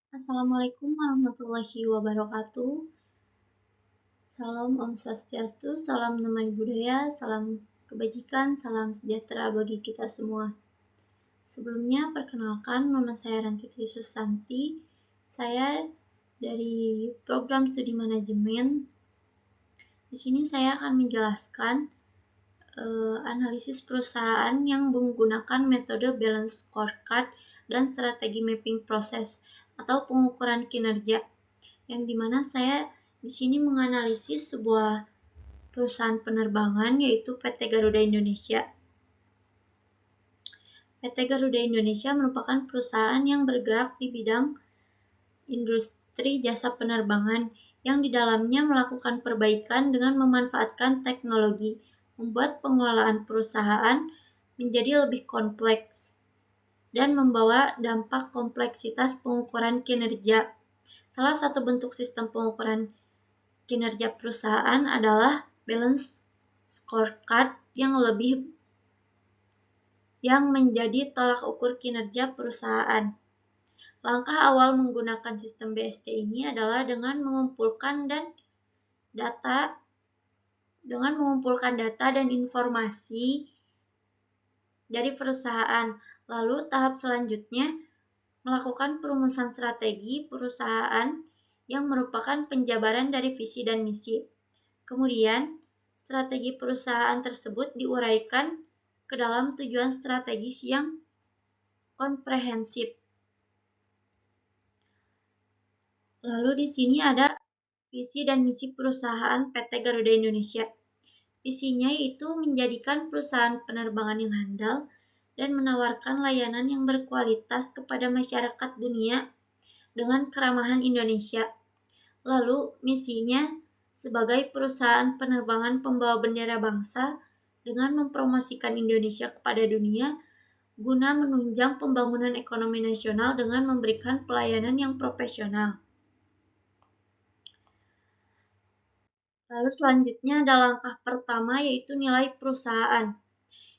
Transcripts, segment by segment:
Assalamualaikum warahmatullahi wabarakatuh. Salam Om Swastiastu, salam Namai Budaya, salam kebajikan, salam sejahtera bagi kita semua. Sebelumnya, perkenalkan, nama saya Rantitri Susanti. Saya dari program studi manajemen. Di sini saya akan menjelaskan analisis perusahaan yang menggunakan metode balance scorecard dan strategi mapping proses atau pengukuran kinerja, yang dimana saya di sini menganalisis sebuah perusahaan penerbangan yaitu PT Garuda Indonesia. PT Garuda Indonesia merupakan perusahaan yang bergerak di bidang industri jasa penerbangan yang di dalamnya melakukan perbaikan dengan memanfaatkan teknologi, membuat pengelolaan perusahaan menjadi lebih kompleks dan membawa dampak kompleksitas pengukuran kinerja. Salah satu bentuk sistem pengukuran kinerja perusahaan adalah balance scorecard yang menjadi tolak ukur kinerja perusahaan. Langkah awal menggunakan sistem BSC ini adalah dengan mengumpulkan data dan informasi dari perusahaan. Lalu tahap selanjutnya melakukan perumusan strategi perusahaan yang merupakan penjabaran dari visi dan misi. Kemudian, strategi perusahaan tersebut diuraikan ke dalam tujuan strategis yang komprehensif. Lalu di sini ada visi dan misi perusahaan PT Garuda Indonesia. Visinya yaitu menjadikan perusahaan penerbangan yang handal dan menawarkan layanan yang berkualitas kepada masyarakat dunia dengan keramahan Indonesia. Lalu misinya sebagai perusahaan penerbangan pembawa bendera bangsa dengan mempromosikan Indonesia kepada dunia guna menunjang pembangunan ekonomi nasional dengan memberikan pelayanan yang profesional. Lalu selanjutnya ada langkah pertama yaitu nilai perusahaan,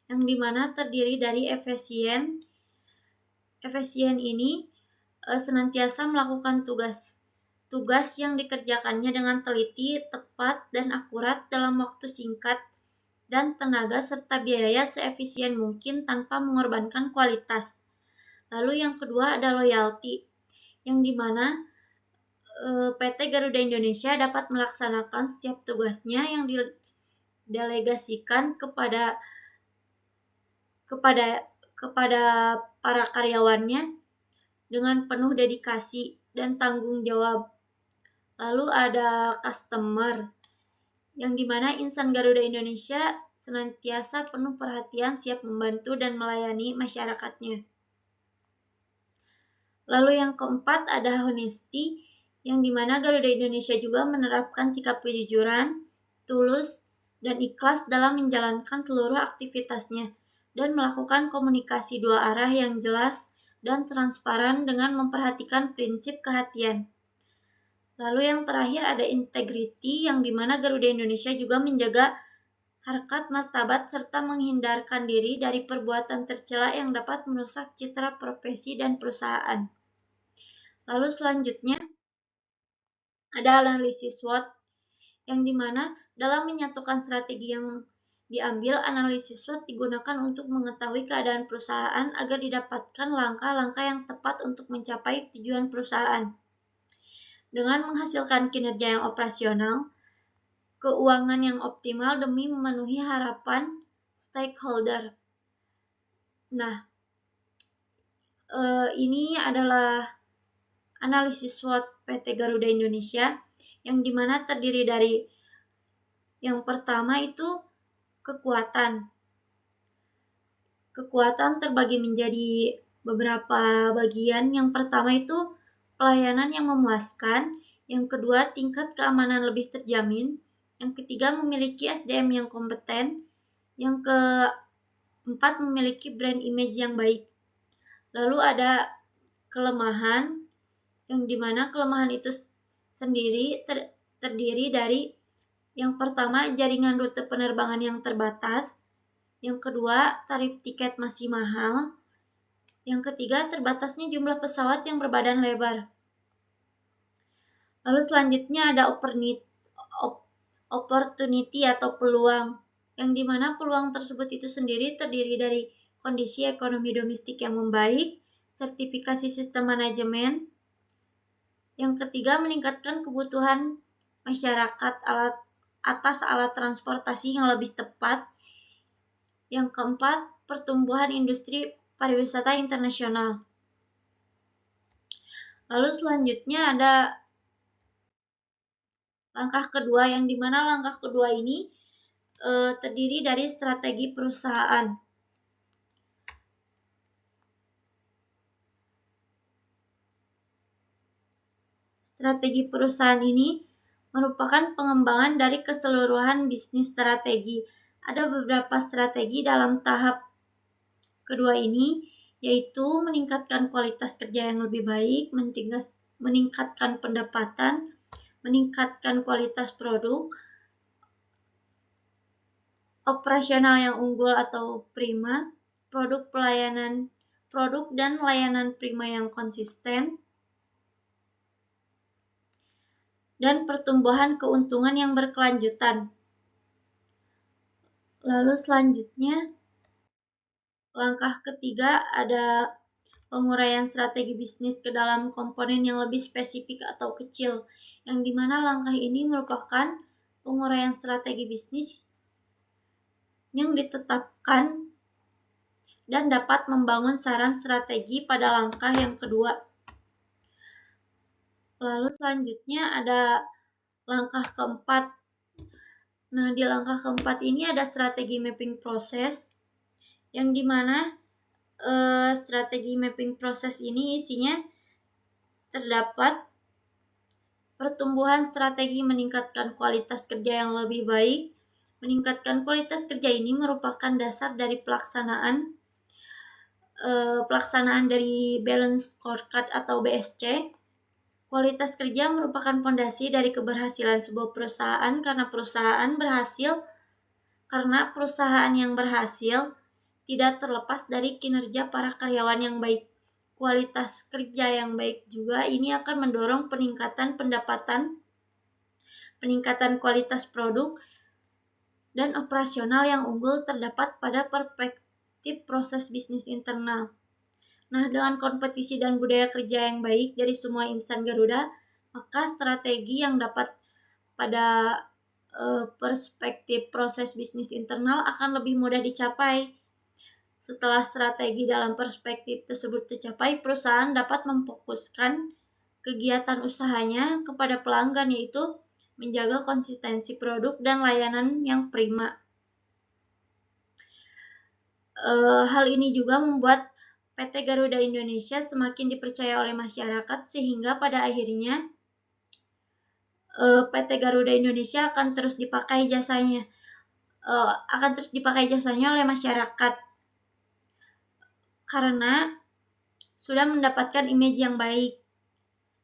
yang dimana terdiri dari efisien. Efisien ini senantiasa melakukan tugas yang dikerjakannya dengan teliti, tepat, dan akurat dalam waktu singkat, dan tenaga serta biaya seefisien mungkin tanpa mengorbankan kualitas. Lalu yang kedua ada loyalty, yang dimana PT Garuda Indonesia dapat melaksanakan setiap tugasnya yang didelegasikan kepada para karyawannya dengan penuh dedikasi dan tanggung jawab. Lalu ada customer, yang dimana insan Garuda Indonesia senantiasa penuh perhatian, siap membantu dan melayani masyarakatnya. Lalu yang keempat ada honesty, yang dimana Garuda Indonesia juga menerapkan sikap kejujuran, tulus, dan ikhlas dalam menjalankan seluruh aktivitasnya dan melakukan komunikasi dua arah yang jelas dan transparan dengan memperhatikan prinsip kehatian. Lalu yang terakhir ada integrity, yang dimana Garuda Indonesia juga menjaga harkat martabat serta menghindarkan diri dari perbuatan tercela yang dapat merusak citra profesi dan perusahaan. Lalu selanjutnya ada analisis SWOT, yang dimana dalam menyatukan strategi yang diambil, analisis SWOT digunakan untuk mengetahui keadaan perusahaan agar didapatkan langkah-langkah yang tepat untuk mencapai tujuan perusahaan. Dengan menghasilkan kinerja yang operasional, keuangan yang optimal demi memenuhi harapan stakeholder. Nah, ini adalah analisis SWOT PT Garuda Indonesia, yang dimana terdiri dari yang pertama itu kekuatan. Kekuatan terbagi menjadi beberapa bagian. Yang pertama itu pelayanan yang memuaskan, yang kedua tingkat keamanan lebih terjamin, yang ketiga memiliki SDM yang kompeten, yang keempat memiliki brand image yang baik. Lalu ada kelemahan, yang dimana kelemahan itu sendiri terdiri dari yang pertama jaringan rute penerbangan yang terbatas, yang kedua tarif tiket masih mahal, yang ketiga terbatasnya jumlah pesawat yang berbadan lebar. Lalu selanjutnya ada opportunity atau peluang, yang dimana peluang tersebut itu sendiri terdiri dari kondisi ekonomi domestik yang membaik, sertifikasi sistem manajemen. Yang ketiga, meningkatkan kebutuhan masyarakat atas alat transportasi yang lebih tepat. Yang keempat, pertumbuhan industri pariwisata internasional. Lalu selanjutnya ada langkah kedua, yang dimana langkah kedua ini terdiri dari strategi perusahaan. Strategi perusahaan ini merupakan pengembangan dari keseluruhan bisnis strategi. Ada beberapa strategi dalam tahap kedua ini, yaitu meningkatkan kualitas kerja yang lebih baik, meningkatkan pendapatan, meningkatkan kualitas produk, operasional yang unggul atau prima, produk dan layanan prima yang konsisten, dan pertumbuhan keuntungan yang berkelanjutan. Lalu selanjutnya, langkah ketiga ada penguraian strategi bisnis ke dalam komponen yang lebih spesifik atau kecil, yang dimana langkah ini merupakan penguraian strategi bisnis yang ditetapkan dan dapat membangun saran strategi pada langkah yang kedua. Lalu selanjutnya ada langkah keempat. Nah, di langkah keempat ini ada strategi mapping proses, yang dimana strategi mapping proses ini isinya terdapat pertumbuhan strategi meningkatkan kualitas kerja yang lebih baik. Meningkatkan kualitas kerja ini merupakan dasar dari pelaksanaan dari Balance Scorecard atau BSC. Kualitas kerja merupakan fondasi dari keberhasilan sebuah perusahaan, karena perusahaan yang berhasil tidak terlepas dari kinerja para karyawan yang baik. Kualitas kerja yang baik juga ini akan mendorong peningkatan pendapatan, peningkatan kualitas produk, dan operasional yang unggul terdapat pada perspektif proses bisnis internal. Nah, dengan kompetisi dan budaya kerja yang baik dari semua insan Garuda, maka strategi yang dapat pada perspektif proses bisnis internal akan lebih mudah dicapai. Setelah strategi dalam perspektif tersebut tercapai, perusahaan dapat memfokuskan kegiatan usahanya kepada pelanggan, yaitu menjaga konsistensi produk dan layanan yang prima. Hal ini juga membuat PT Garuda Indonesia semakin dipercaya oleh masyarakat, sehingga pada akhirnya PT Garuda Indonesia akan terus dipakai jasanya oleh masyarakat, karena sudah mendapatkan image yang baik.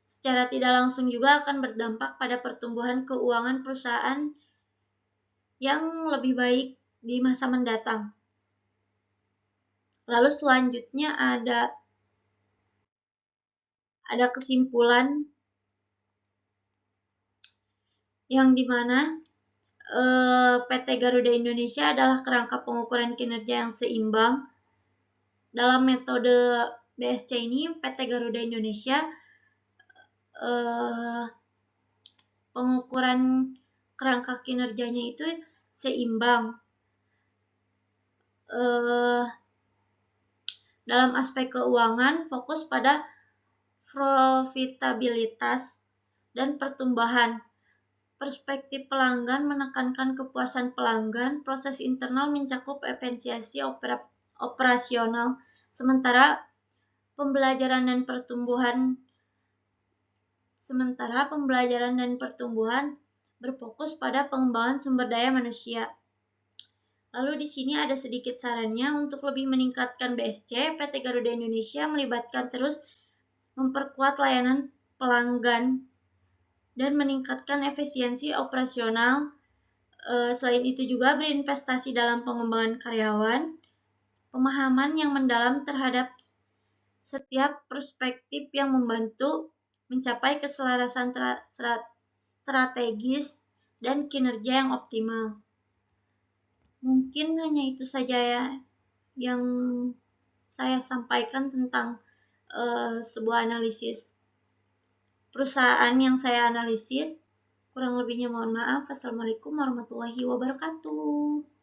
Secara tidak langsung juga akan berdampak pada pertumbuhan keuangan perusahaan yang lebih baik di masa mendatang. Lalu selanjutnya ada kesimpulan, yang dimana PT Garuda Indonesia adalah kerangka pengukuran kinerja yang seimbang. Dalam metode BSC ini, PT Garuda Indonesia pengukuran kerangka kinerjanya itu seimbang. Dalam aspek keuangan, fokus pada profitabilitas dan pertumbuhan. Perspektif pelanggan menekankan kepuasan pelanggan. Proses internal mencakup efisiensi operasional, sementara pembelajaran dan pertumbuhan berfokus pada pengembangan sumber daya manusia. Lalu di sini ada sedikit sarannya untuk lebih meningkatkan BSC. PT Garuda Indonesia melibatkan terus memperkuat layanan pelanggan dan meningkatkan efisiensi operasional. Selain itu juga berinvestasi dalam pengembangan karyawan, pemahaman yang mendalam terhadap setiap perspektif yang membantu mencapai keselarasan strategis dan kinerja yang optimal. Mungkin hanya itu saja ya yang saya sampaikan tentang sebuah analisis perusahaan yang saya analisis. Kurang lebihnya mohon maaf. Assalamualaikum warahmatullahi wabarakatuh.